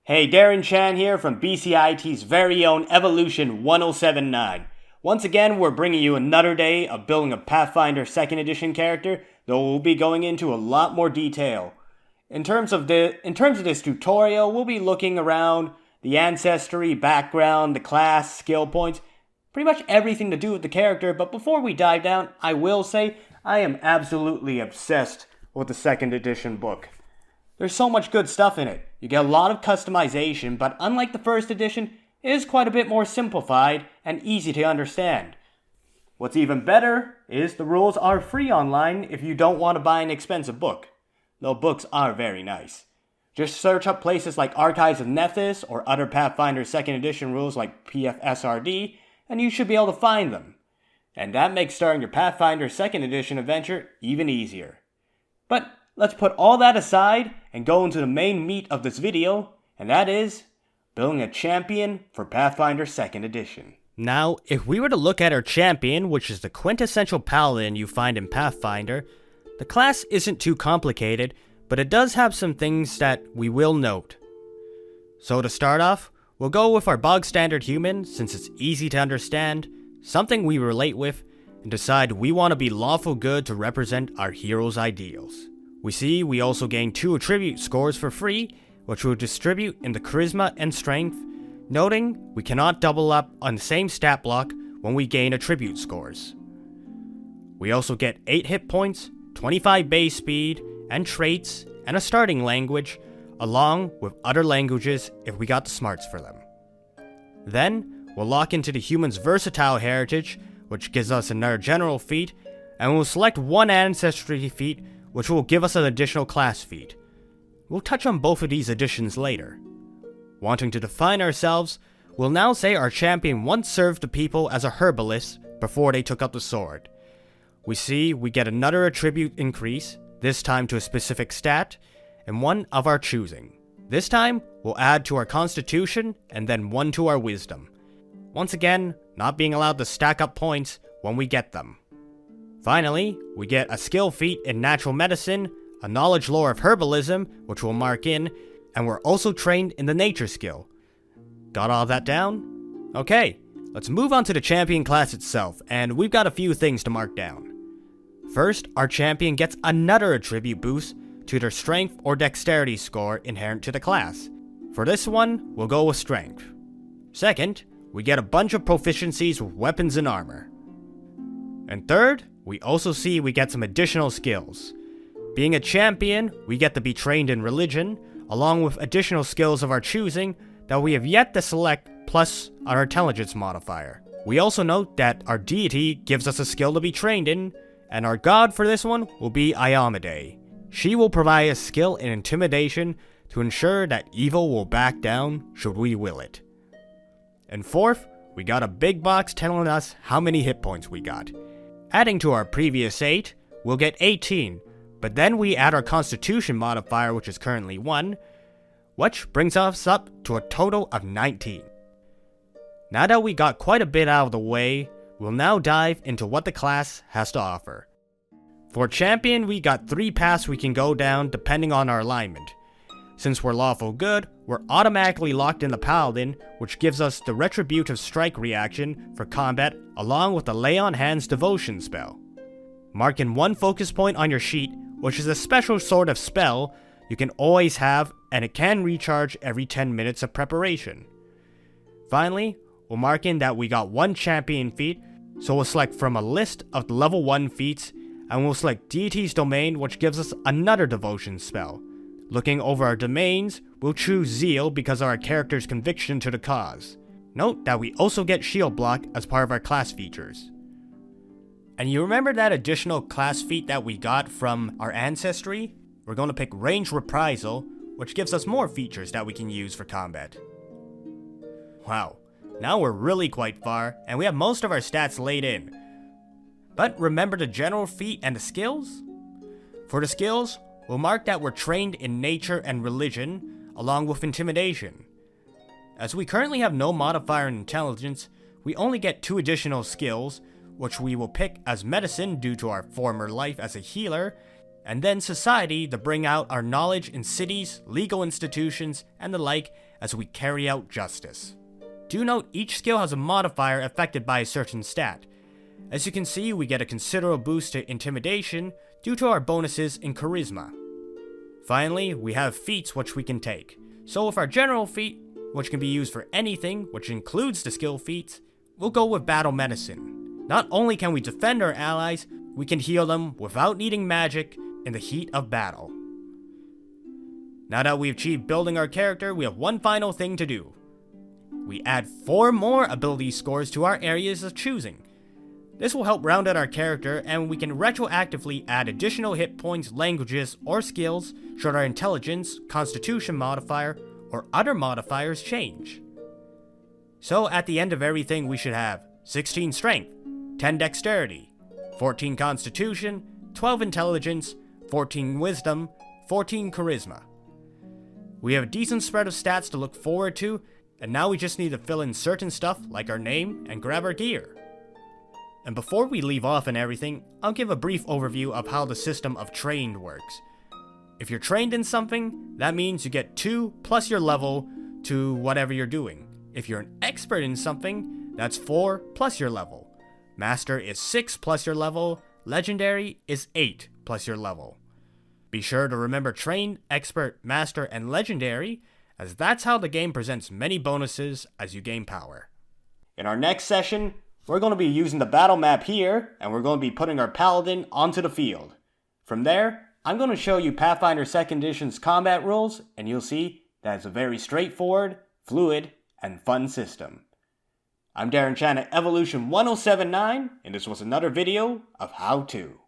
Hey, Darren Chan here from BCIT's very own Evolution 1079. Once again, we're bringing you another day of building a Pathfinder 2nd Edition character, though we'll be going into a lot more detail. In terms of this tutorial, we'll be looking around the ancestry, background, the class, skill points, pretty much everything to do with the character, but before we dive down, I will say I am absolutely obsessed with the 2nd Edition book. There's so much good stuff in it. You get a lot of customization, but unlike the 1st edition, it is quite a bit more simplified and easy to understand. What's even better is the rules are free online if you don't want to buy an expensive book. Though books are very nice. Just search up places like Archives of Nethys or other Pathfinder 2nd edition rules like PFSRD, and you should be able to find them. And that makes starting your Pathfinder 2nd edition adventure even easier. But let's put all that aside and go into the main meat of this video, and that is building a champion for Pathfinder 2nd edition. Now, if we were to look at our champion, which is the quintessential paladin you find in Pathfinder, the class isn't too complicated, but it does have some things that we will note. So to start off, we'll go with our bog standard human, since it's easy to understand, something we relate with, and decide we want to be lawful good to represent our hero's ideals. We also gain 2 attribute scores for free, which we'll distribute in the charisma and strength, noting we cannot double up on the same stat block when we gain attribute scores. We also get 8 hit points, 25 base speed, and traits, and a starting language, along with other languages if we got the smarts for them. Then, we'll lock into the human's versatile heritage, which gives us another general feat, and we'll select 1 ancestry feat, which will give us an additional class feat. We'll touch on both of these additions later. Wanting to define ourselves, we'll now say our champion once served the people as a herbalist before they took up the sword. We get another attribute increase, this time to a specific stat, and one of our choosing. This time, we'll add to our constitution, and then 1 to our wisdom. Once again, not being allowed to stack up points when we get them. Finally, we get a skill feat in natural medicine, a knowledge lore of herbalism, which we'll mark in, and we're also trained in the nature skill. Got all that down? Okay, let's move on to the champion class itself, and we've got a few things to mark down. First, our champion gets another attribute boost to their strength or dexterity score inherent to the class. For this one, we'll go with strength. Second, we get a bunch of proficiencies with weapons and armor. And third, we also we get some additional skills. Being a champion, we get to be trained in religion, along with additional skills of our choosing that we have yet to select, plus our intelligence modifier. We also note that our deity gives us a skill to be trained in, and our god for this one will be Iomade. She will provide a skill in intimidation to ensure that evil will back down should we will it. And fourth, we got a big box telling us how many hit points we got. Adding to our previous 8, we'll get 18, but then we add our constitution modifier, which is currently 1, which brings us up to a total of 19. Now that we got quite a bit out of the way, we'll now dive into what the class has to offer. For champion, we got 3 paths we can go down depending on our alignment. Since we're lawful good, we're automatically locked in the paladin, which gives us the retributive strike reaction for combat along with the lay on hands devotion spell. Mark in 1 focus point on your sheet, which is a special sort of spell you can always have, and it can recharge every 10 minutes of preparation. Finally, we'll mark in that we got 1 champion feat, so we'll select from a list of the level 1 feats, and we'll select Deity's Domain, which gives us another devotion spell. Looking over our domains, we'll choose Zeal because of our character's conviction to the cause. Note that we also get Shield Block as part of our class features. And you remember that additional class feat that we got from our ancestry? We're going to pick Range Reprisal, which gives us more features that we can use for combat. Wow, now we're really quite far, and we have most of our stats laid in. But remember the general feat and the skills? For the skills, we'll mark that we're trained in nature and religion, along with intimidation. As we currently have no modifier in intelligence, we only get 2 additional skills, which we will pick as medicine due to our former life as a healer, and then society to bring out our knowledge in cities, legal institutions, and the like as we carry out justice. Do note each skill has a modifier affected by a certain stat. As you can see, we get a considerable boost to intimidation due to our bonuses in charisma. Finally, we have feats which we can take. So with our general feat, which can be used for anything, which includes the skill feats, we'll go with battle medicine. Not only can we defend our allies, we can heal them without needing magic in the heat of battle. Now that we've achieved building our character, we have one final thing to do. We add 4 more ability scores to our areas of choosing. This will help round out our character, and we can retroactively add additional hit points, languages, or skills should our intelligence, constitution modifier, or other modifiers change. So at the end of everything we should have 16 strength, 10 dexterity, 14 constitution, 12 intelligence, 14 wisdom, 14 charisma. We have a decent spread of stats to look forward to, and now we just need to fill in certain stuff like our name and grab our gear. And before we leave off and everything, I'll give a brief overview of how the system of trained works. If you're trained in something, that means you get 2 plus your level to whatever you're doing. If you're an expert in something, that's 4 plus your level. Master is 6 plus your level. Legendary is 8 plus your level. Be sure to remember trained, expert, master, and legendary, as that's how the game presents many bonuses as you gain power. In our next session, we're going to be using the battle map here, and we're going to be putting our paladin onto the field. From there, I'm going to show you Pathfinder 2nd Edition's combat rules, and you'll see that it's a very straightforward, fluid, and fun system. I'm Darren Chan at Evolution 1079, and this was another video of How To.